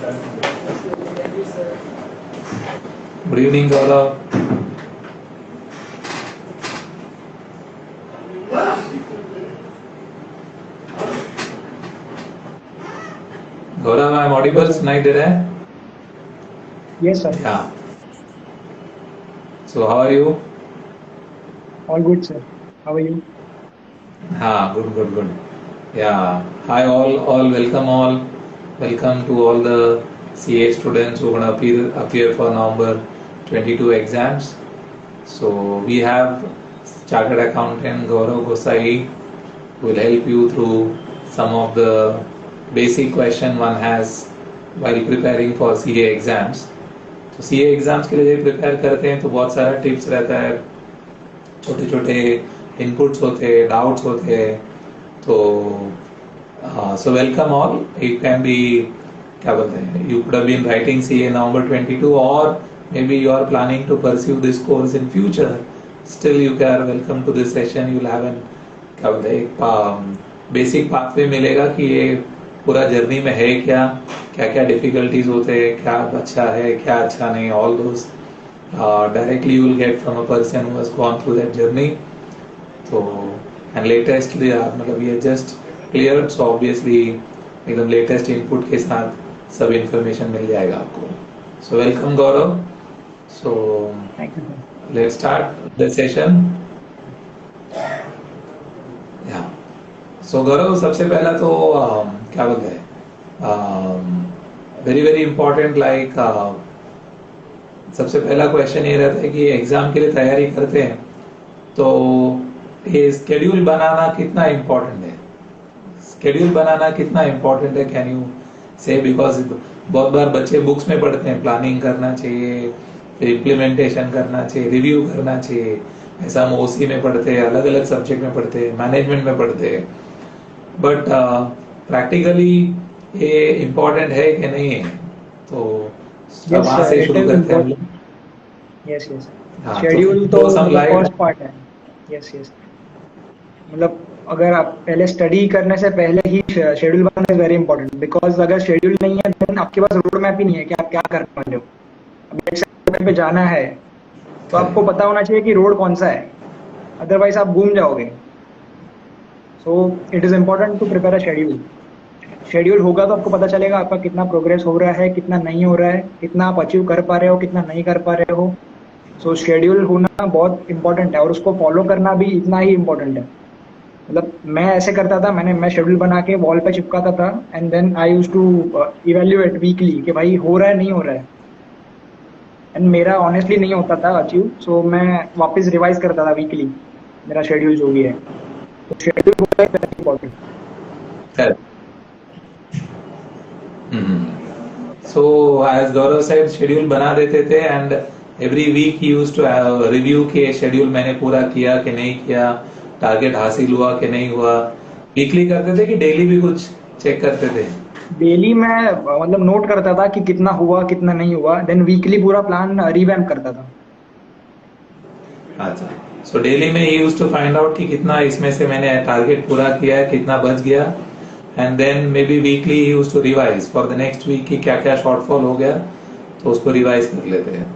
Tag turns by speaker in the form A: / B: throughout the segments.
A: Good evening, Gaurav. Gaurav, I'm
B: Hello,
A: audible.
B: sir.
A: सुनाई दे रहा है?
B: Yes, sir.
A: Yeah. So how are you?
B: All good, sir. How are you?
A: Good. Yeah. Hi all, welcome all. Welcome to all the CA students who are gonna appear for November 22 exams. So we have Chartered Accountant Gaurav Gosai who will help you through some of the basic question one has while preparing for CA exams. तो सी ए exams के लिए जब prepare करते हैं तो बहुत सारा tips रहता है, छोटे छोटे इनपुट्स होते हैं, डाउट्स होते हैं. तो so welcome all. It can be, क्या बोलते हैं, you could have been writing C A November 22 और maybe you are planning to pursue this course in future. Still you can welcome to this session. You have an, क्या बोलते हैं, एक basic pathway मिलेगा कि ये पूरा journey में है क्या क्या क्या डिफिकल्टीज होते हैं, क्या अच्छा है क्या अच्छा नहीं. All those directly you will get from a person who has gone through that journey. तो एंड लेटेस्ट मतलब ये जस्ट क्लियर, सो ऑब्वियसली एकदम लेटेस्ट इनपुट के साथ सब इंफॉर्मेशन मिल जाएगा आपको. So welcome Gaurav. So
B: Thank you, sir.
A: Let's start the session. So Gaurav, सबसे पहला तो क्या बोलते हैं, वेरी वेरी इंपॉर्टेंट, लाइक सबसे पहला क्वेश्चन ये रहता है कि एग्जाम के लिए तैयारी करते हैं तो ये स्केड्यूल बनाना कितना इम्पोर्टेंट है. स्केड्यूल बनाना कितना इम्पोर्टेंट है, कैन यू से? बिकॉज बहुत बार बच्चे बुक्स में पढ़ते हैं प्लानिंग करना चाहिए, फिर इम्प्लीमेंटेशन करना चाहिए, रिव्यू करना चाहिए. ऐसा हम ओसी में पढ़ते हैं, अलग अलग सब्जेक्ट में पढ़ते हैं, मैनेजमेंट में पढ़ते हैं. बट प्रैक्टिकली ये इम्पोर्टेंट है कि नहीं है? तो
B: Yes,
A: वहां
B: sir.
A: से
B: It
A: शुरू
B: is
A: करते हैं हम
B: important.
A: लोग.
B: Yes, yes.
A: हाँ, तो
B: Schedule तो
A: सम
B: मतलब
A: लाइट.
B: first part है. Yes, yes. मतलब अगर आप पहले स्टडी करने से पहले ही शेड्यूल बनाना इज वेरी इंपॉर्टेंट, बिकॉज अगर शेड्यूल नहीं है देन आपके पास रोड मैप ही नहीं है कि आप क्या करने वाले हो. अब एक समय पे जाना है तो आपको पता होना चाहिए कि रोड कौन सा है, अदरवाइज आप घूम जाओगे. So it is important to prepare a schedule. Schedule होगा तो आपको पता चलेगा आपका कितना प्रोग्रेस हो रहा है, कितना नहीं हो रहा है, कितना आप अचीव कर पा रहे हो, कितना नहीं कर पा रहे हो. सो शेड्यूल होना बहुत इंपॉर्टेंट है और उसको फॉलो करना भी इतना ही इम्पोर्टेंट है. मतलब मैं ऐसे करता था, मैं शेड्यूल बना के वॉल पे चिपकाता था and then I used to evaluate weekly कि भाई हो रहा है नहीं हो रहा है. एंड मेरा ऑनेस्टली नहीं होता था अचीव, सो मैं वापस रिवाइज करता था वीकली मेरा शेड्यूल जो भी है. तो शेड्यूल होना is very important.
A: So as Gaurav said, schedule बना देते थे एंड एवरी वीक ही यूज्ड टू रिव्यू कि शेड्यूल मैंने पूरा किया कि नहीं किया, टारगेट हासिल हुआ कि नहीं हुआ. वीकली करते थे कि डेली भी कुछ चेक करते थे?
B: डेली मैं मतलब नोट करता था कि कितना हुआ कितना नहीं हुआ, देन वीकली पूरा प्लान रिवैम्प करता था.
A: अच्छा. सो डेली में ही यूज्ड टू फाइंड आउट कि कितना इसमें से मैंने टारगेट पूरा किया है, कितना बच गया, and then maybe weekly ही used to revise for the next week कि क्या क्या शॉर्टफॉल हो गया तो उसको रिवाइज कर लेते हैं.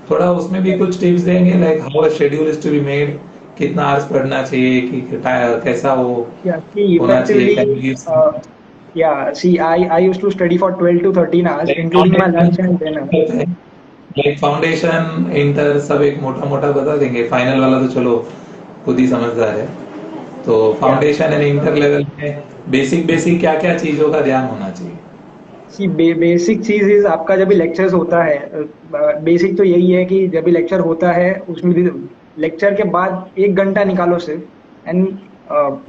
A: थोड़ा उसमें भी कुछ टिप्स देंगे, like how a schedule is to be made, कितना आवर्स पढ़ना चाहिए, कि कैसा वो
B: Yeah, see,
A: होना चाहिए, can
B: effectively,
A: you give
B: yeah, see, I used to study for 12 to 13 hours, including my lunch and dinner.
A: Like foundation inter सब एक मोटा मोटा बता देंगे, फाइनल वाला तो चलो खुद ही समझदार है. तो
B: Yeah,
A: foundation and inter level में बेसिक बेसिक क्या क्या चीजों का ध्यान होना चाहिए?
B: see, बेसिक चीज इज आपका जब भी लेक्चर्स होता है, बेसिक तो यही है कि जब भी लेक्चर होता है उसमें भी लेक्चर के बाद 1 घंटा निकालो सिर्फ एंड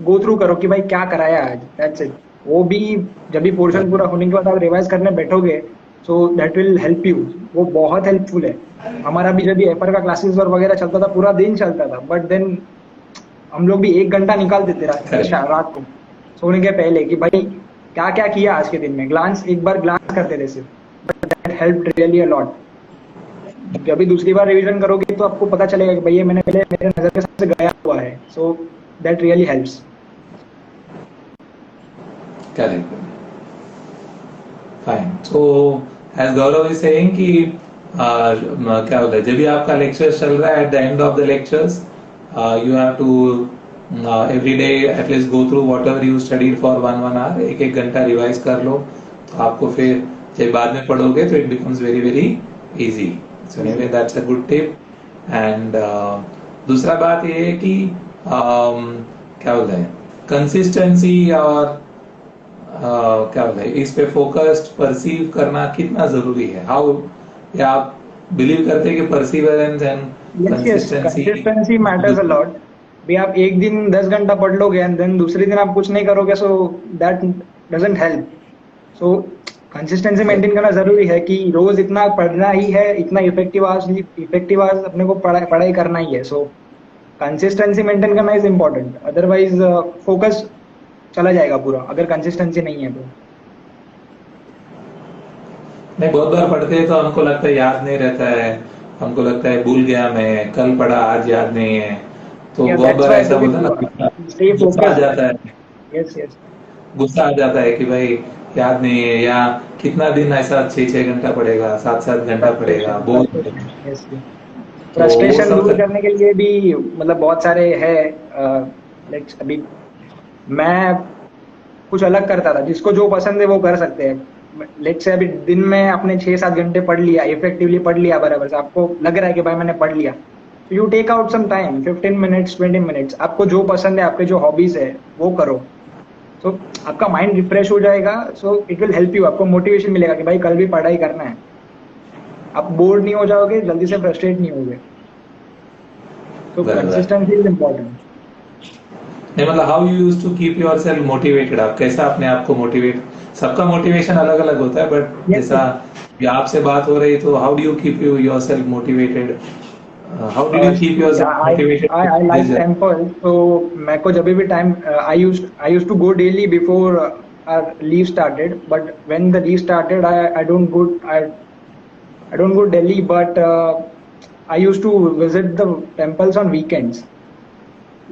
B: गो थ्रू करो कि भाई क्या कराया आज, दैट्स इट. वो भी जब भी पोर्शन पूरा होने के बाद आप रिवाइज करने बैठोगे, so that will help you. वो बहुत हेल्पफुल है. हमारा भी जब भी एफआर का क्लासेस और वगैरह चलता था पूरा दिन चलता था, बट देन हम लोग भी 1 घंटा निकाल देते रात को सोने के पहले कि भाई क्या क्या किया आज के दिन में, एक बार ग्लांस करते थे सिर्फ. But that help really a lot. जब भी दूसरी बार रिवीजन करोगे तो आपको पता चलेगा कि भाई ये मैंने पहले मेरे नजर के सामने गया हुआ है. So that really helps.
A: Correct. Fine. So as Gaurav is saying कि क्या बोलते हैं, जब भी आपका लेक्चर चल रहा है, at the end of the lectures you have to every day at least go through whatever you studied for 1 1 hour. एक एक घंटा रिवाइज कर लो, तो आपको फिर जब बाद में पढ़ोगे तो it becomes very very easy. So anyway that's a good tip. And दूसरा बात ये है कि क्या बोलते हैं, कंसिस्टेंसी और क्या बोलते हैं, इस पे फोकस्ड परसीव करना कितना जरूरी है. हाउ, या आप बिलीव करते हैं कि perseverance and
B: yes, consistency matters a lot. भी आप एक दिन 10 घंटा पढ़ लोगे एंड देन दूसरे दिन आप कुछ नहीं करोगे, so that doesn't help. So consistency maintain करना जरूरी है कि रोज इतना पढ़ना ही है, इतना इफेक्टिव आवर्स अपने को पढ़ाई करना ही है. सो कंसिस्टेंसी मेंटेन करना इज इम्पोर्टेंट. अदरवाइज फोकस चला जाएगा पूरा, अगर कंसिस्टेंसी नहीं है तो.
A: नहीं, बहुत बार पढ़ते हैं तो हमको लगता है याद नहीं रहता है, हमको लगता है भूल गया, मैं कल पढ़ा आज याद नहीं है. तो बहुत बार ऐसा होता है ना, गुस्सा आ जाता है.
B: यस यस,
A: गुस्सा आ जाता है कि भाई याद नहीं है, या कितना दिन ऐसा 6 घंटा पड़ेगा, 7 घंटा पड़ेगा, बोल.
B: फ्रस्ट्रेशन दूर करने के लिए भी मतलब बहुत सारे है. अभी मैं कुछ अलग करता था, जिसको जो पसंद है वो कर सकते हैं. लेट्स से अभी दिन में आपने 6 7 घंटे पढ़ लिया, इफेक्टिवली पढ़ लिया बराबर से, आपको लग रहा है कि भाई मैंने पढ़ लिया, तो you take out some time, 15 minutes 20 minutes, आपको जो पसंद है, आपके जो हॉबीज है वो करो. सो आपका माइंड रिफ्रेश हो जाएगा. So it will help you, आपको मोटिवेशन मिलेगा कि भाई कल भी पढ़ाई करना है. आप बोर्ड नहीं हो जाओगे, जल्दी से फ्रस्ट्रेट नहीं होगे. तो कंसिस्टेंसी इज इम्पोर्टेंट.
A: नहीं, मतलब how you used to keep yourself motivated, आप कैसा अपने आप को मोटिवेट, सबका मोटिवेशन अलग अलग होता है, बट जैसा आपसे बात हो रही, तो how do you keep yourself motivated, how do you keep yourself motivated?
B: I like temple, तो मेरे को जब भी time, I used to go daily before our leave started, but when the leave started I don't go Delhi, but I used to visit the temples on weekends.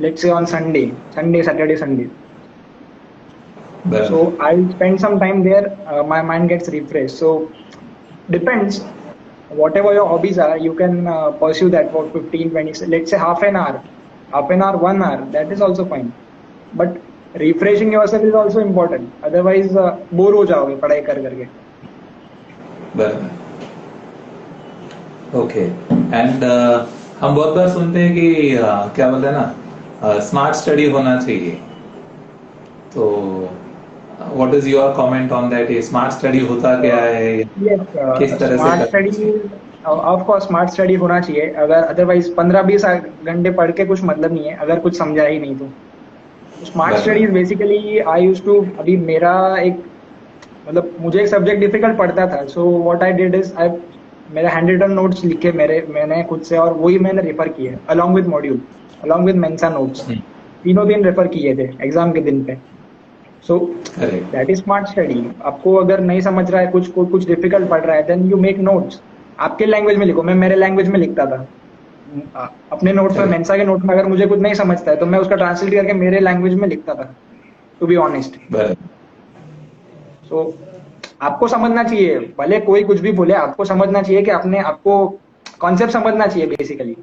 B: Let's say on Saturday, Sunday. So I'll spend some time there. My mind gets refreshed. So depends. Whatever your hobbies are, you can pursue that for 15, 20. Let's say half an hour, 1 hour. That is also fine. But refreshing yourself is also important. Otherwise, bore हो जाओगे पढ़ाई कर करके.
A: बराबर. Okay. And हम बहुत बार सुनते हैं कि क्या बोलते हैं ना, स्मार्ट स्टडी होना चाहिए. तो what is your comment on that? Smart study होता क्या है? किस तरह
B: smart study, of course smart study होना चाहिए. अगर अदरवाइज 15-20 घंटे पढ़ के कुछ मतलब नहीं है, अगर कुछ समझा ही नहीं तो. Smart study is basically, I used to, अभी मेरा एक मतलब मुझे एक सब्जेक्ट डिफिकल्ट पड़ता था. So what I did is, मेरे हैंड रिटन नोट्स लिखे मैंने खुद से, और वही मैंने रेफर किए along with module, along with Mensa notes. तीनों दिन रेफर किए थे एग्जाम के दिन पे. So that is smart study. आपको अगर नहीं समझ रहा है, कुछ डिफिकल्ट पड़ रहा है, देन यू मेक नोट्स. आपके लैंग्वेज में लिखो. मैं मेरे लैंग्वेज में लिखता था अपने नोट्स में. मेंसा के नोट में अगर मुझे कुछ नहीं समझता है तो मैं उसका ट्रांसलेट करके मेरे लैंग्वेज में लिखता था, टू बी ऑनेस्ट. सो आपको समझना चाहिए, भले कोई कुछ भी बोले, आपको समझना चाहिए कि आपको कॉन्सेप्ट समझना चाहिए. बेसिकली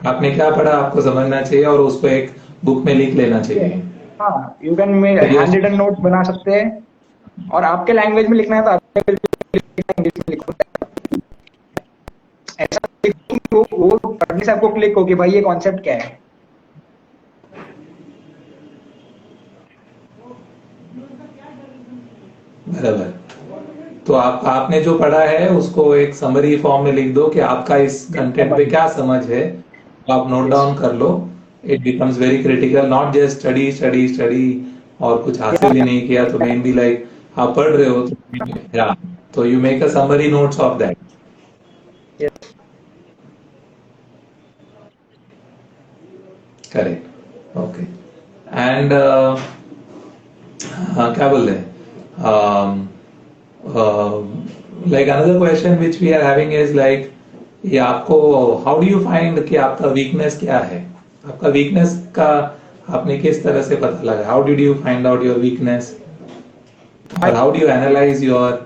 A: आपने क्या पढ़ा आपको समझना चाहिए, और उसको एक बुक में लिख लेना चाहिए.
B: हाँ, you can handwritten notes बना सकते हैं, और आपके लैंग्वेज में लिखना है तो आपके लैंग्वेज में लिखो. ऐसा वो पढ़ने से आपको क्लिक हो कि भाई ये कॉन्सेप्ट क्या है.
A: बराबर. तो आपने जो पढ़ा है उसको एक समरी फॉर्म में लिख दो कि आपका इस कंटेंट पे क्या समझ है, आप नोट डाउन कर लो. It becomes very critical. Not just study study study और कुछ हासिल ही नहीं किया, तो मेन बी लाइक आप पढ़ रहे हो तो you make a summary notes of that. Correct. Okay. And क्या बोल रहे हैं, like another question which we are having is like, ये आपको how do you find कि आपका weakness क्या है? आपका weakness का आपने किस तरह से पता लगा? How did you find out your weakness? or how do you analyze your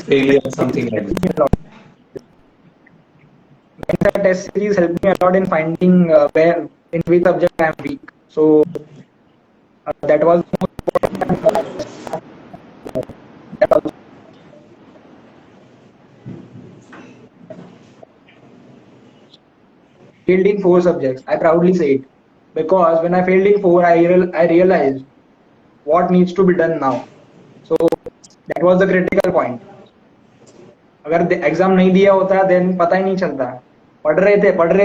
A: failure or something like that?
B: Mindset test series helped me a lot in finding where in which subject I am weak. So that was failed in 4 subjects. I proudly say it because when I failed in 4, I realized what needs to be done now. So that was the critical point. अगर exam नहीं दिया होता then पता ही नहीं चलता. पढ़ रहे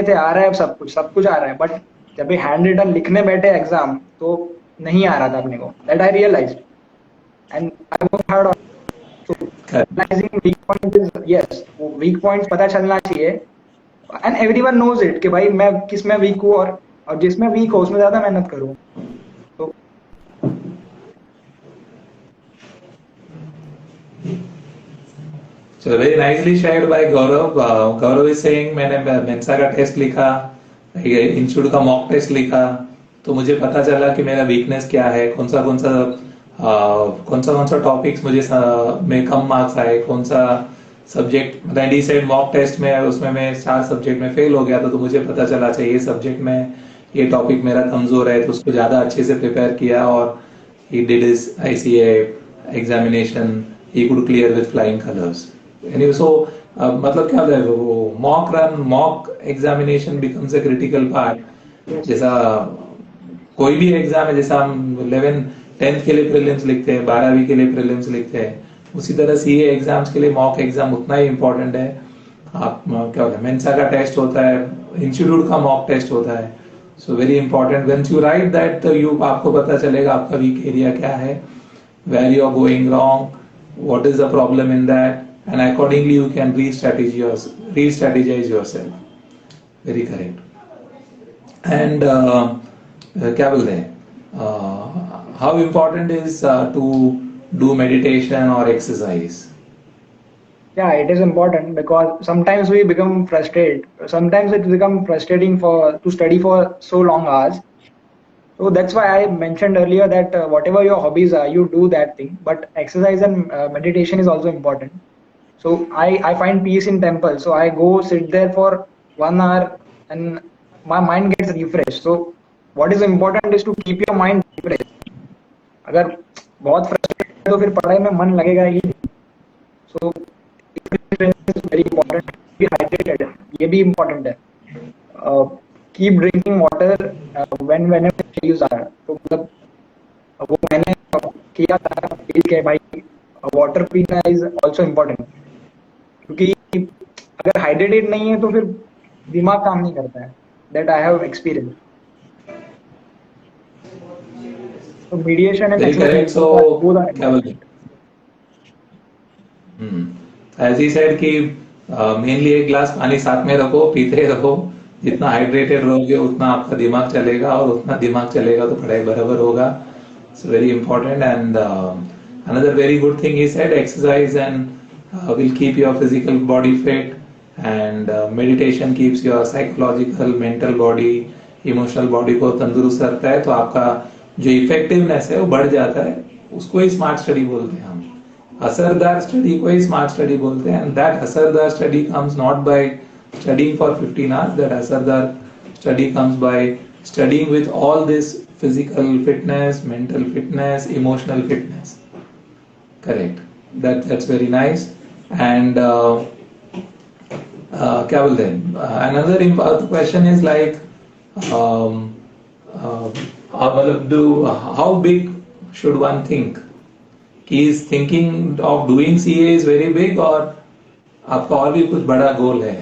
B: थे आ रहा है सब कुछ आ रहा है, बट जब भी हैंड रिटन लिखने बैठे एग्जाम तो नहीं आ रहा था अपने को. That I realised and I work hard on realising weak point is yes. Weak points पता चलना चाहिए एंड एवरीवन नोज इट कि भाई मैं किस में वीक हूँ और जिसमें वीक हो उसमें ज्यादा मेहनत करूँ. तो
A: So very nicely shared by Gaurav. Gaurav is saying मैंने मेंसा का टेस्ट लिखा, इंस्टीट्यूट का मॉक टेस्ट लिखा, तो मुझे पता चला कि मेरा वीकनेस क्या है, कौन सा टॉपिक्स मुझे में कम मार्क्स आए, कौन सा subject ready said mock test में उसमें मैं 4 सब्जेक्ट में फेल हो गया था, तो मुझे पता चला चाहिए ये सब्जेक्ट में ये टॉपिक मेरा कमजोर है, तो उसको ज्यादा अच्छे से प्रिपेयर किया और he did his ICA examination, he could clear with flying colors. Anyway, so मतलब क्या है वो mock examination becomes a critical part. जैसा कोई भी एग्जाम है, जैसा हम 10th के लिए प्रीलिम्स लिखते हैं, 12वीं के लिए प्रीलिम्स लिखते हैं, उसी तरह सीए एग्जाम्स के लिए मॉक एग्जाम उतना ही इम्पोर्टेंट है. आप क्या होता है, मेंसा का टेस्ट होता है, इंस्टीट्यूट का मॉक टेस्ट होता है. So very important when you write that आपको पता चलेगा आपका वीक एरिया क्या है, where you are going wrong, what is the problem in that, and accordingly you can restrategize yourself. Very correct. And क्या बोलते हैं, how important is to do meditation or exercise?
B: Yeah, it is important because sometimes we become frustrated. Sometimes it becomes frustrating to study for so long hours. So that's why I mentioned earlier that whatever your hobbies are, you do that thing. But exercise and meditation is also important. So I find peace in temple. So I go sit there for 1 hour and my mind gets refreshed. So what is important is to keep your mind refreshed. अगर बहुत frustrated तो फिर पढ़ाई में मन लगेगा ही. So very important. Be hydrated, ये भी इम्पोर्टेंट है. Keep drinking water when you are. तो मतलब वो मैंने किया था, फील के भाई वाटर पीना इज आल्सो इम्पोर्टेंट, क्योंकि अगर हाइड्रेटेड नहीं है तो फिर दिमाग काम नहीं करता है. That I have experience. So mediation and
A: correct. So क्या बोलते हैं, as he said कि मेनली एक ग्लास पानी साथ में रखो, पीते रहो. जितना हाइड्रेटेड रहोगे उतना आपका दिमाग चलेगा, और उतना दिमाग चलेगा तो पढ़ाई बराबर होगा. So very important. And another very good thing he said, exercise and will keep your physical body fit, and meditation keeps your psychological, mental body, emotional body को तंदुरुस्त रखता है. तो आपका जो इफेक्टिवनेस है वो बढ़ जाता है. उसको ही स्मार्ट स्टडी बोलते हैं हम. असरदार स्टडी को ही स्मार्ट स्टडी बोलते हैं. एंड दैट असरदार study comes not by studying for 15 hours. That असरदार study comes by studying with all this physical fitness, mental fitness, emotional fitness. Correct. That's very nice. And क्या बोलते हैं, another question is like how big should one think? He is thinking of doing CA is very big, और आपका और भी कुछ बड़ा गोल है?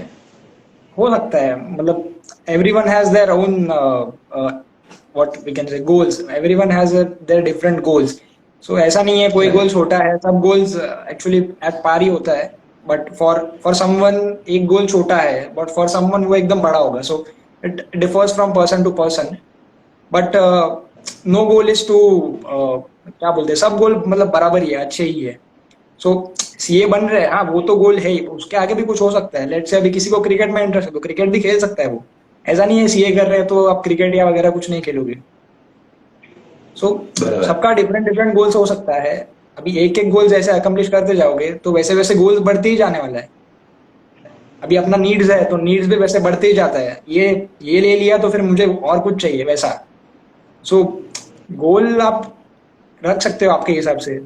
B: हो सकता है, मतलब everyone has their own what we can say goals. Everyone has their different goals. So ऐसा नहीं है कोई गोल छोटा है, सब गोल्स एक्चुअली एट पार ही होता है. बट फॉर समवन एक गोल छोटा है, बट फॉर समवन वो एकदम बड़ा होगा. So it differs from person to person. But no goal is to क्या बोलते हैं, सब गोल मतलब बराबर ही है, अच्छे ही है. सो सीए बन रहे हैं, हाँ वो तो गोल है ही, उसके आगे भी कुछ हो सकता है. लेट्स से अभी किसी को क्रिकेट में इंटरेस्ट है तो क्रिकेट भी खेल सकता है वो. ऐसा नहीं है सीए कर रहे हैं तो आप क्रिकेट या वगैरह कुछ नहीं खेलोगे. सो सबका डिफरेंट गोल्स हो सकता है. अभी एक एक गोल जैसे अकम्प्लिश करते जाओगे तो वैसे वैसे गोल्स बढ़ते ही जाने वाला है। अभी अपना नीड्स है तो नीड्स भी वैसे बढ़ते ही जाता है, ये ले लिया तो फिर मुझे और कुछ चाहिए वैसा। सो गोल आप रख सकते हो आपके हिसाब से,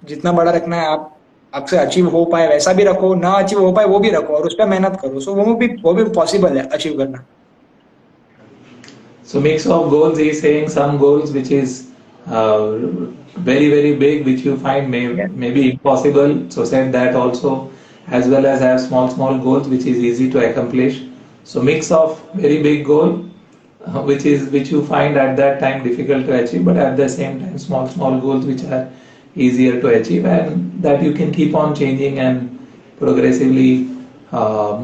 B: जितना बड़ा रखना है आप, आपसे अचीव हो पाए वैसा भी रखो, ना अचीव हो पाए वो भी रखो और उस पर मेहनत करो। सो वो भी पॉसिबल है अचीव करना।
A: So mix of goals, he's saying some goals which is uh, very big, which you find
B: Yeah.
A: maybe impossible. So set that also, as well as have small goals which is easy to accomplish. So mix of very big goal, which you find at that time difficult to achieve, but at the same time small goals which are easier to achieve, and that you can keep on changing and progressively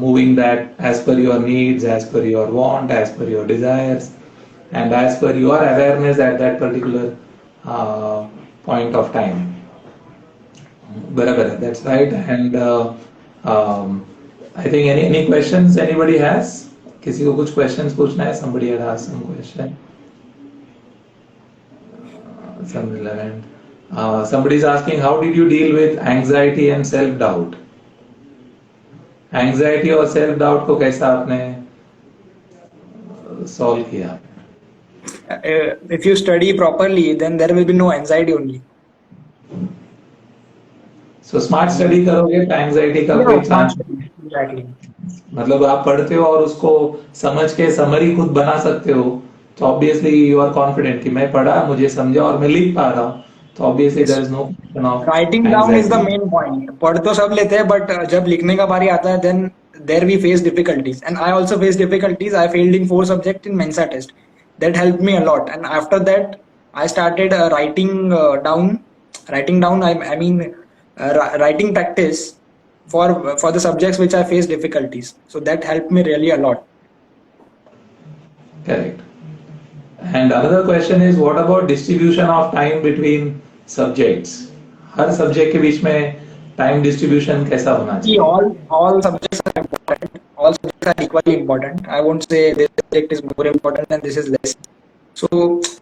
A: moving that as per your needs, as per your want, as per your desires, and as per your awareness at that particular point of time. Barabar, that's right. And I think any questions anybody has? किसी को कुछ questions पूछना है? Somebody had asked some question. Some relevant. Somebody is asking, how did you deal with anxiety and self-doubt? Anxiety और self-doubt को कैसा आपने solve किया?
B: If you study properly, then there will be no anxiety only.
A: So smart study करोगे तो anxiety का कोई chance नहीं।
B: Exactly.
A: मतलब आप पढ़ते हो और उसको समझ के समरी खुद बना सकते हो, तो ऑब्वियसली यू आर कॉन्फिडेंट कि मैं पढ़ा, मुझे समझा और मैं लिख पा रहा हूँ, तो obviously there is no question of
B: writing down is the main point. पढ़ तो सब लेते हैं बट जब लिखने का बारी आता है then there we face difficulties, and I also face difficulties. I failed in 4 subject in Mensa test. That helped me a lot, and after that I started writing down, I mean writing practice for the subjects which I face difficulties. So that helped me really a lot.
A: Correct. And another question is, what about distribution of time between subjects? Her subject के बीच में time distribution कैसा होना
B: See,
A: चाहिए?
B: all subjects are important. All subjects are equally important. I won't say this subject is more important and this is less. So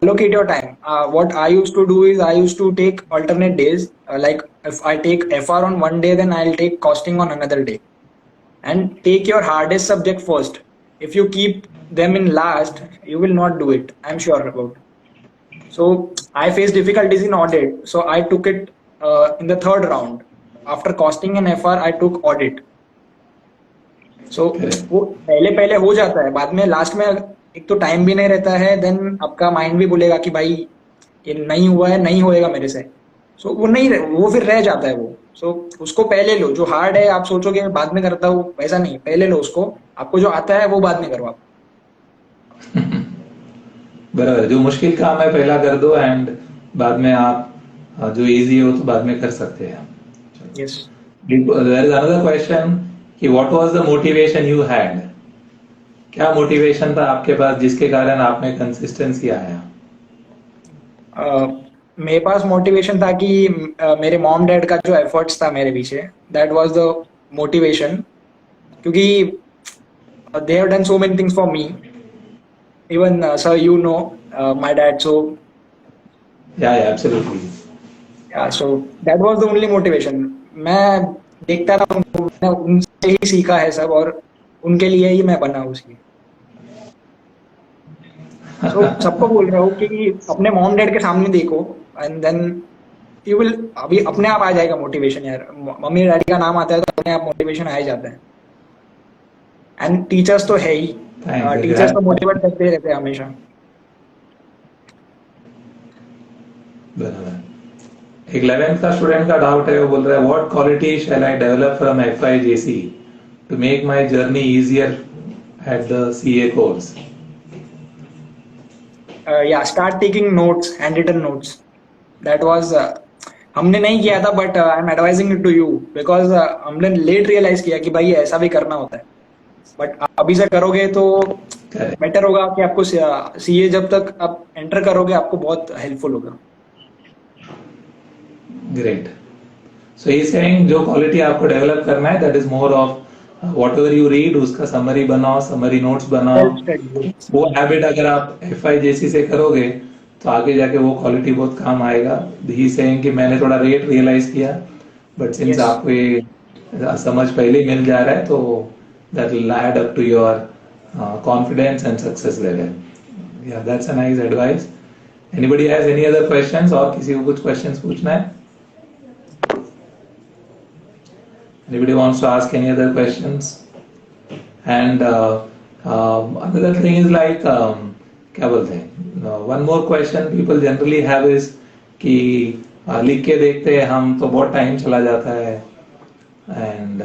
B: allocate your time. What I used to do is I used to take alternate days. Like if I take FR on one day, then I'll take costing on another day. And take your hardest subject first. If you keep them in last, you will not do it. I'm sure about it. So I faced difficulties in audit. So I took it in the third round. After costing and FR, I took audit. So वो पहले पहले हो जाता है, बाद में last में एक तो टाइम भी नहीं रहता है, देन आपका माइंड भी बोलेगा कि भाई ये नहीं हुआ है, नहीं होएगा मेरे से। सो वो फिर रह जाता है वो। सो उसको पहले लो। जो हार्ड है आप सोचोगे बाद में करता हूँ, वैसा नहीं, पहले लो उसको। आपको जो आता है वो बाद में करो आप।
A: बराबर, जो मुश्किल काम है पहला कर दो, एंड बाद में आप जो इजी हो तो बाद में कर सकते हैं।
B: Yes.
A: There is another question कि what was the motivation you had? क्या मोटिवेशन था आपके पास जिसके कारण आप में कंसिस्टेंसी आया?
B: मेरे पास मोटिवेशन था कि मेरे मॉम डैड का जो एफर्ट्स था मेरे पीछे, दैट वाज द मोटिवेशन। क्योंकि they have done so many things for me. Even sir you know my dad, so
A: yeah absolutely.
B: So that was the only motivation. मैं देखता था उनको, मैंने उनसे ही सीखा है सब, और उनके लिए ही मैं बना उसकी। तो सबको बोल रहा हूँ कि अपने मॉम डैड के सामने देखो, एंड देन यू विल, अभी अपने आप आ जाएगा मोटिवेशन। यार मम्मी डैडी का नाम आता है तो अपने आप मोटिवेशन आ ही जाता है। एंड टीचर्स तो है ही, टीचर्स तो मोटिवेट करते रहते हैं हमेशा।
A: बराबर। एक 11th का स्टूडेंट का डाउट है, वो बोल रहा है what quality shall I develop from FIJC to make my journey easier at the CA course?
B: Yeah start taking notes, handwritten notes. That was, हमने नहीं किया था but I am advising it to you, because हमने late realize किया कि भाई ऐसा भी करना होता है। बट अभी से करोगे तो बेटर होगा कि आपको CA जब तक आप एंटर करोगे आपको बहुत हेल्पफुल होगा।
A: ग्रेट। सो ही सेइंग जो क्वालिटी आपको डेवलप करना है, that is more of whatever you read उसका समरी बनाओ, समरी नोट्स बनाओ। वो हैबिट अगर आप FIJC से करोगे तो आगे जाके वो क्वालिटी बहुत काम आएगा। ही सेइंग कि मैंने थोड़ा रेट रियलाइज किया, बट सिंस
B: Yes.
A: आपको ये समझ पहले ही मिल जा रहा है, तो that will add up to your confidence and success level. Yeah that's a nice advice. Anybody has any other questions? और किसी को कुछ क्वेश्चंस पूछना है? Anybody wants to ask any other questions? And another thing is like क्या बोलते हैं, one more question people generally have is कि लिख के देखते हैं हम तो बहुत टाइम चला जाता है, एंड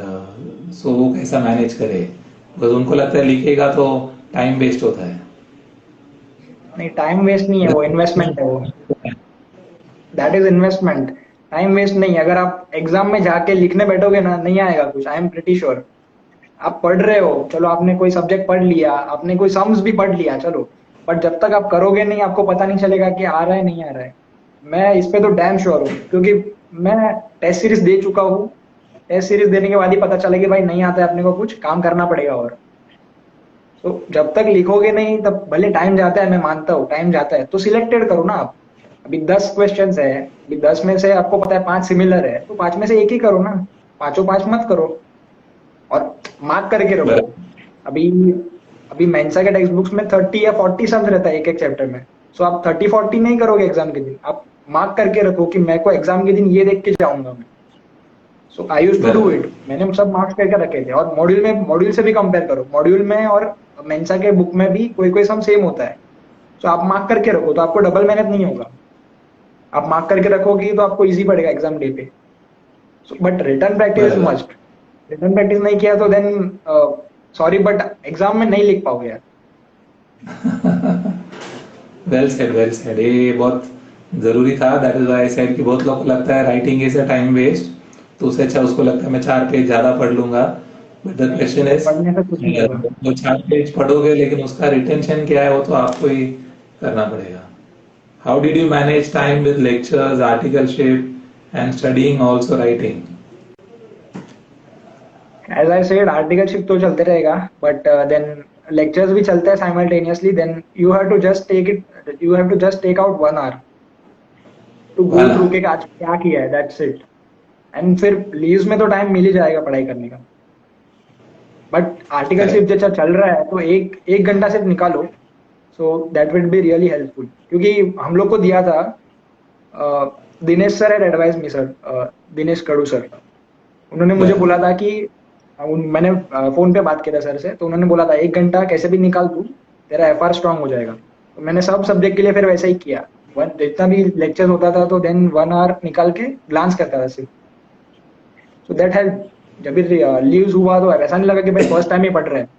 A: सो वो कैसा मैनेज करे, बिकॉज उनको लगता है लिखेगा तो टाइम वेस्ट होता है।
B: नहीं, टाइम वेस्ट नहीं है, वो इन्वेस्टमेंट है वो। That is investment. Time waste नहीं है। अगर आप एग्जाम में जाके लिखने बैठोगे ना, नहीं आएगा कुछ। I am pretty sure. आप पढ़ रहे हो, चलो आपने कोई सब्जेक्ट पढ़ लिया, आपने कोई सम्स भी पढ़ लिया, चलो, बट जब तक आप करोगे नहीं, आपको पता नहीं चलेगा कि आ रहा है नहीं आ रहा है। मैं इस पे तो डैम श्योर हूँ, क्योंकि मैं टेस्ट सीरीज दे चुका हूँ। टेस्ट सीरीज देने के बाद ही पता चलेगा भाई नहीं आता है, अपने को कुछ काम करना पड़ेगा। और तो जब तक लिखोगे नहीं, तब भले टाइम जाता है, मैं मानता हूँ टाइम जाता है, तो सिलेक्टेड करो ना आप। अभी 10 क्वेश्चंस है, अभी 10 में से आपको पता है 5 सिमिलर है, तो 5 में से एक ही करो ना, पांचों 5 मत करो और मार्क करके रखो। अभी अभी मेंसा के टेक्स्ट बुक्स में 30 या 40 सम्स रहता है एक एक चैप्टर में। सो आप 30-40 नहीं करोगे एग्जाम के दिन, आप मार्क करके रखो कि मैं को एग्जाम के दिन ये देख के जाऊंगा मैं। So I used to do it. मैंने सब मार्क्स करके रखे थे। और मॉड्यूल से भी कंपेयर करो, मॉड्यूल में और मेंसा के बुक में भी कोई कोई सम सेम होता है। सो आप मार्क करके रखो, तो आपको डबल मेहनत नहीं होगा। आप मार्क करके रखोगे तो आपको इजी पड़ेगा एग्जाम डे पे। But return practice is must. Return practice नहीं किया तो देन सॉरी, बट एग्जाम में नहीं लिख पाओगे यार।
A: Well said, well said. ये बहुत जरूरी था। That is why I said कि बहुत लोगों को लगता है writing is a time waste, तो उससे अच्छा उसको लगता है मैं 4 पेज ज्यादा पढ़ लूंगा। बट द क्वेश्चन इज,
B: पढ़ने से कुछ नहीं होगा।
A: वो 4 पेज पढ़ोगे लेकिन उसका रिटेंशन क्या है वो तो आपको ही करना पड़ेगा। How did you manage time with lectures, articleship and studying also writing?
B: As I said, articleship तो चलते रहेगा, बट देन लेक्चर्स भी चलते हैं simultaneously. Then you have to just take out 1 hour to go through के आज क्या किया है, दैट्स इट। एंड फिर लीव्स में तो टाइम मिल ही जाएगा पढ़ाई करने का। बट आर्टिकलशिप जैसा चल रहा है तो एक घंटा सिर्फ निकालो, so that will be really helpful. क्योंकि हम लोग को दिया था, दिनेश सर एड एडवाइस मी सर, दिनेश कड़ू सर, उन्होंने मुझे बोला था कि मैंने फोन पे बात किया था सर से, तो उन्होंने बोला था 1 घंटा कैसे भी निकाल तू, तेरा एफआर स्ट्रांग हो जाएगा। तो मैंने सब सब्जेक्ट के लिए फिर वैसा ही किया। जितना भी लेक्चर होता था तो देन 1 hour निकाल के ग्लांस करता था सिर्फ। So that help. जब भी लीव्स हुआ तो ऐसा नहीं लगा कि भाई फर्स्ट टाइम ही पढ़ रहे हैं।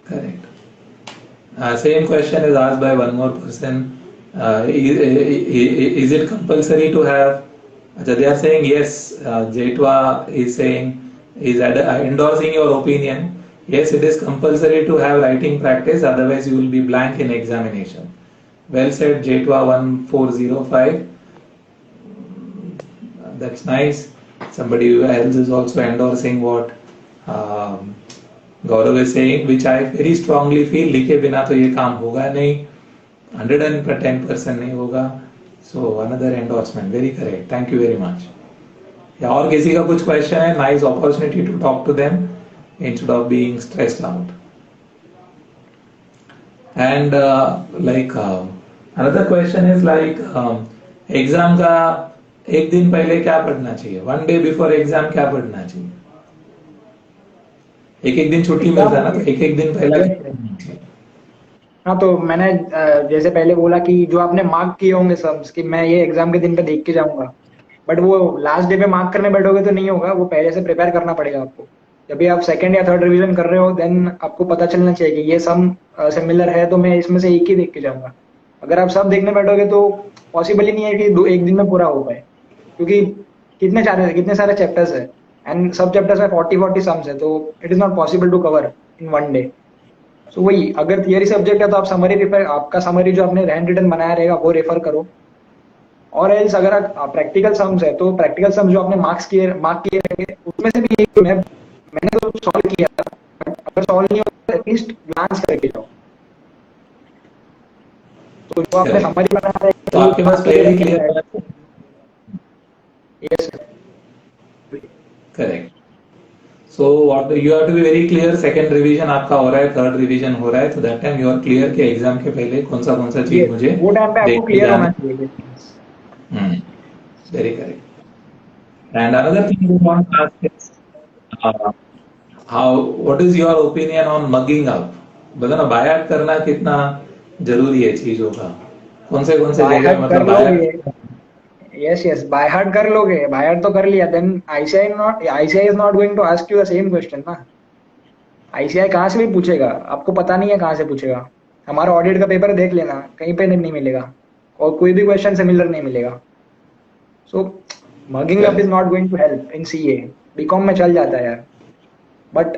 A: Correct. Same question is asked by one more person. Is it compulsory to have? They are saying yes. Jetwa is saying, is endorsing your opinion. Yes, it is compulsory to have writing practice. Otherwise, you will be blank in examination. Well said, Jetwa 1405. That's nice. Somebody else is also endorsing what Gaurav is saying, which I very strongly feel. लिखे बिना तो ये काम होगा नहीं, 110% नहीं होगा। So another endorsement, very correct. Thank you very much. या और किसी का कुछ क्वेश्चन है? Nice opportunity to talk to them instead of being stressed out. And another question is like exam का एक दिन पहले क्या पढ़ना चाहिए? 1 day before एग्जाम क्या पढ़ना चाहिए? एक दिन छुट्टी मिलता है ना, तो एक दिन पहले।
B: हाँ, तो मैंने जैसे पहले बोला कि जो आपने मार्क किए होंगे सम्स कि मैं ये एग्जाम के दिन पे देख के जाऊंगा, बट वो लास्ट डे पे मार्क करने बैठोगे तो नहीं होगा। वो पहले से प्रिपेयर करना पड़ेगा आपको। जब भी आप सेकंड या थर्ड रिवीजन कर रहे हो, देन आपको पता चलना चाहिए कि ये सम सिमिलर है, तो मैं इसमें से एक ही देख के जाऊंगा। अगर आप सब देखने बैठोगे तो पॉसिबल ही नहीं है कि एक दिन में पूरा हो पाए, क्योंकि कितने सारे चैप्टर्स है एंड सब चैप्टर्स में 40 सम्स है, तो it is not possible to cover in 1 day। सो वही, अगर थियरी सब्जेक्ट है तो आप आपका समरी जो आपने हैंड रिटन बनाया रहेगा वो रेफर करो। और एल्स अगर प्रैक्टिकल सम्स है तो प्रैक्टिकल सम्स जो आपने मार्क किए रहेंगे उसमें से भी मैंने तो सॉल्व किया था, अगर सॉल्व नहीं हो तो एटलीस्ट ग्लांस करके जाओ। तो जो आपने
A: Correct.
B: समरी बनाया है
A: तो आपके पास पहले ही क्लियर है.
B: Yes
A: correct. So what you have to be very clear. Second revision आपका हो रहा है, थर्ड रिवीजन हो रहा है, तो that time you are clear कि एग्जाम के पहले कौन सा चीज
B: यस
A: मुझे
B: वो टाइम पे आपको
A: देख के
B: क्लियर
A: जाना.
B: होना चाहिए yes.
A: Very correct. And another thing you want to ask is how what is your opinion on mugging up. मतलब ना बाय करना कितना जरूरी है चीजों का. कौन से
B: बाय
A: जगह
B: हार्ट कर
A: मतलब बाय.
B: लोगे यस यस बाय हार्ट कर लोगे बाय हार्ट तो कर लिया then ICI is not going to ask you the same question ना. आईसीआई कहाँ से भी पूछेगा आपको पता नहीं है कहाँ से पूछेगा. हमारा ऑडिट का पेपर देख लेना कहीं पे नहीं मिलेगा और कोई भी क्वेश्चन सिमिलर नहीं मिलेगा. So mugging up is not going to help in CA. BCom में चल जाता है यार बट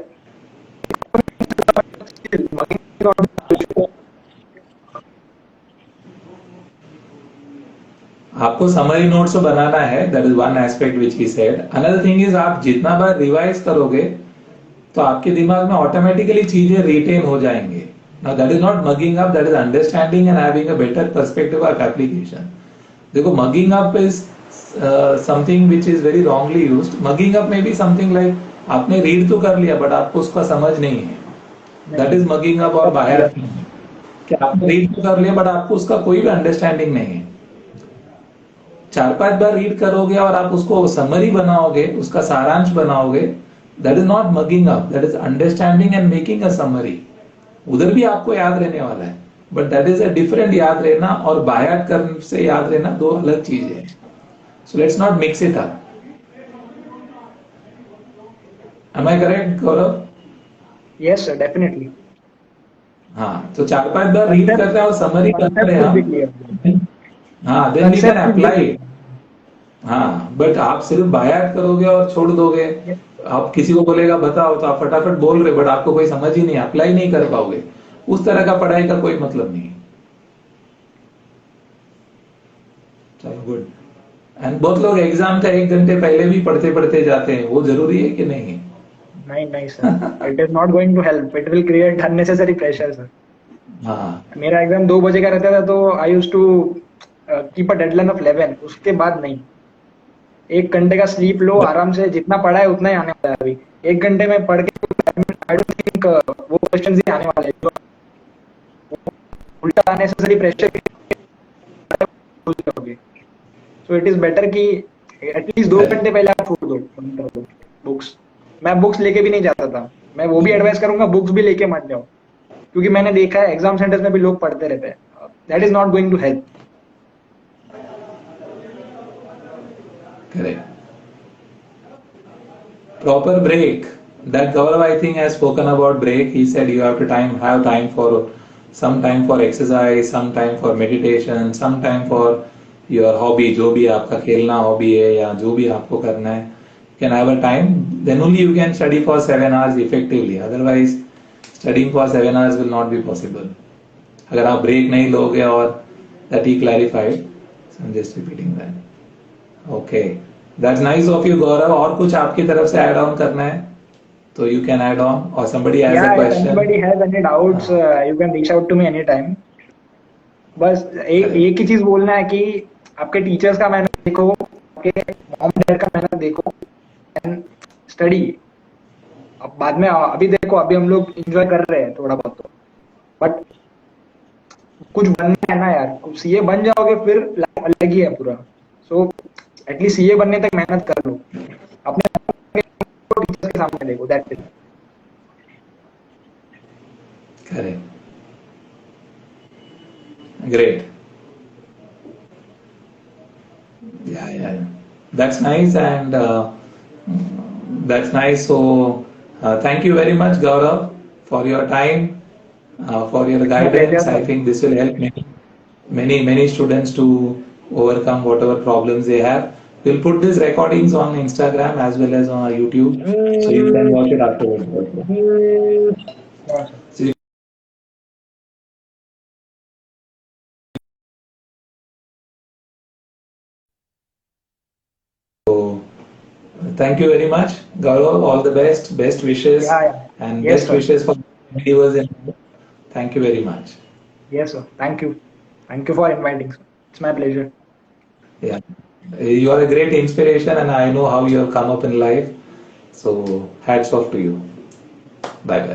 A: आपको समरी नोट्स बनाना है. That is one aspect which he said. Another thing is आप जितना बार रिवाइज करोगे तो आपके दिमाग में ऑटोमेटिकली चीजें रिटेन हो जाएंगे. Now that is not mugging up, that is understanding and having a better perspective of application. देखो mugging up is something which is very wrongly used. Mugging up में भी समथिंग लाइक आपने read तो कर लिया but आपको उसका समझ नहीं है. That is mugging up. और बाहर कि आपने रीड तो कर लिया बट आपको उसका कोई भी अंडरस्टैंडिंग नहीं है. 4-5 बार रीड करोगे और आप उसको समरी बनाओगे, उसका सारांश बनाओगे, that is not mugging up, that is understanding and making a summary. उधर भी आपको याद रहने वाला है but that is a different. याद रहना और बायात करने से याद रहना दो अलग चीजें हैं. So let's not mix it up. Am I correct Gaurav?
B: Yes sir definitely.
A: हाँ, तो 4-5 बार रीड करते हैं और समरी करते
B: कंसेप्ट
A: हैं
B: शुड बी
A: हम.
B: क्लियर.
A: हाँ, then we can
B: concept should be
A: apply. हाँ, बट आप सिर्फ बायात करोगे और छोड़ दोगे.
B: क्लियर.
A: आप किसी को बोलेगा बताओ तो आप फटाफट बोल रहे बट आपको कोई समझ ही नहीं, अप्लाई नहीं कर पाओगे. उस तरह का पढ़ाई का कोई मतलब नहीं है. चलो गुड. एंड बहुत लोग एग्जाम का 1 घंटे पहले भी पढ़ते पढ़ते जाते हैं. वो जरूरी है कि नहीं?
B: नहीं नहीं sir it is not going to help. It will create unnecessary pressure sir.
A: हाँ.
B: मेरा एग्जाम 2 बजे का रहता था तो I use to keep a deadline of 11. उसके बाद नहीं. 1 घंटे का स्लीप लो आराम से. जितना पढ़ा है उतना ही आने वाला है. अभी 1 घंटे में पढ़ के आई डोंट थिंक वो क्वेश्चन ही आने वाले हैं. जो उल्टा अननेसेसरी प्रेशर होगी. सो इट इज बेटर कि एटलीस्ट 2 घंटे पहले आप छोड़ दो बुक्स. मैं बुक्स लेके भी नहीं जाता था. मैं वो भी एडवाइस करूंगा बुक्स भी लेके मत जाओ क्योंकि मैंने देखा है एग्जाम सेंटर्स में भी लोग पढ़ते रहते हैं. That is not going to help.
A: Correct. Proper break. That Gaurav I think has spoken about break. He said you have to have time for some time for exercise, some time for meditation, some time for your hobby. जो भी आपका खेलना hobby है या जो भी आपको करना है, you can have a time. Then only you can study for 7 hours effectively. Otherwise, studying for 7 hours will not be possible. अगर आप ब्रेक नहीं लोगे और that he clarified. So I'm just repeating that. Okay, that's nice of you Gaurav. और कुछ आपकी तरफ से ऐड ऑन करना है तो यू कैन ऐड ऑन. और somebody has a
B: Yeah, if
A: question.
B: anybody has any doubts, you can reach out to me anytime. बस एक ही चीज बोलना है कि आपके टीचर्स का मेहनत देखो, आपके मॉम डैड का मेहनत देखो एंड स्टडी. अब बाद में अभी देखो अभी हम लोग एंजॉय कर रहे हैं थोड़ा बहुत तो बट कुछ बनना है ना यार. सीए बन जाओगे फिर लाइफ अलग ही है पूरा. सो एटलीस्ट सीए बनने तक मेहनत कर लो. अपने टीचर्स के सामने देखो. That's it.
A: Correct. Great. yeah, that's nice. And that's nice. So thank you very much Gaurav for your time, for your guidance. I think this will help many students to overcome whatever problems they have. We'll put these recordings on Instagram as well as on YouTube, so you can watch it afterwards. So thank you very much Gaurav. All the best wishes. And
B: Yes,
A: best
B: sir.
A: wishes for viewers. Thank you very much.
B: Yes sir. Thank you. Thank you for inviting. It's my pleasure.
A: Yeah. You are a great inspiration, and I know how you have come up in life. So, hats off to you. Bye bye.